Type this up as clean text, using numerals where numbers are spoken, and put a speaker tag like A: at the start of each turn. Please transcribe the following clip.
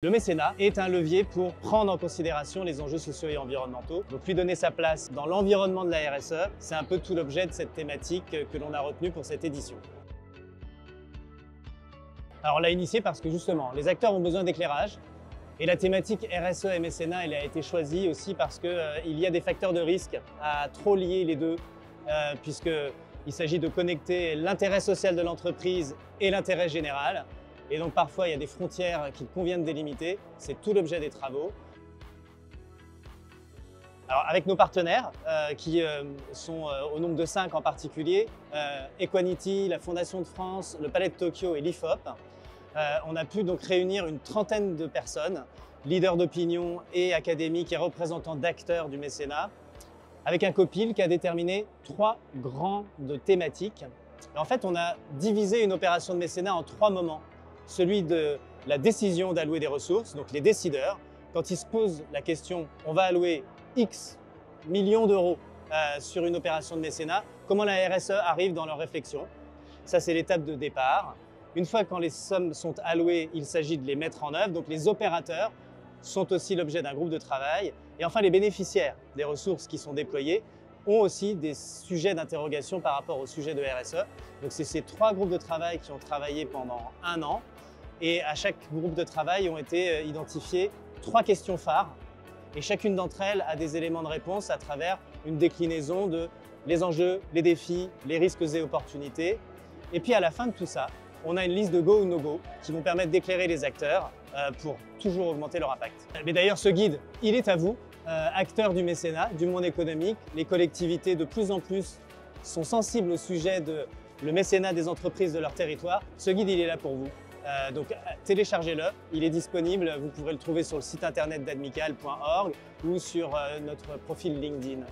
A: Le mécénat est un levier pour prendre en considération les enjeux sociaux et environnementaux. Donc lui donner sa place dans l'environnement de la RSE, c'est un peu tout l'objet de cette thématique que l'on a retenue pour cette édition. Alors on l'a initié parce que justement, les acteurs ont besoin d'éclairage. Et la thématique RSE et mécénat, elle a été choisie aussi parce qu'il y a des facteurs de risque à trop lier les deux, puisqu'il s'agit de connecter l'intérêt social de l'entreprise et l'intérêt général. Et donc parfois, il y a des frontières qu'il convient de délimiter. C'est tout l'objet des travaux. Alors avec nos partenaires, qui sont au nombre de 5 en particulier, Equaniti, la Fondation de France, le Palais de Tokyo et l'IFOP, on a pu donc réunir une trentaine de personnes, leaders d'opinion et académiques et représentants d'acteurs du mécénat, avec un copil qui a déterminé 3 grandes thématiques. Et en fait, on a divisé une opération de mécénat en 3 moments. Celui de la décision d'allouer des ressources, donc les décideurs, quand ils se posent la question « on va allouer X millions d'euros sur une opération de mécénat », comment la RSE arrive dans leur réflexion. Ça, c'est l'étape de départ. Une fois quand les sommes sont allouées, il s'agit de les mettre en œuvre. Donc les opérateurs sont aussi l'objet d'un groupe de travail. Et enfin, les bénéficiaires des ressources qui sont déployées ont aussi des sujets d'interrogation par rapport au sujet de RSE. Donc c'est ces 3 groupes de travail qui ont travaillé pendant 1 an. Et à chaque groupe de travail ont été identifiées 3 questions phares. Et chacune d'entre elles a des éléments de réponse à travers une déclinaison de les enjeux, les défis, les risques et opportunités. Et puis à la fin de tout ça, on a une liste de go ou no go qui vont permettre d'éclairer les acteurs pour toujours augmenter leur impact. Mais d'ailleurs, ce guide, il est à vous, acteurs du mécénat, du monde économique. Les collectivités de plus en plus sont sensibles au sujet de le mécénat des entreprises de leur territoire. Ce guide, il est là pour vous. Donc téléchargez-le, il est disponible, vous pourrez le trouver sur le site internet d'admical.org ou sur notre profil LinkedIn.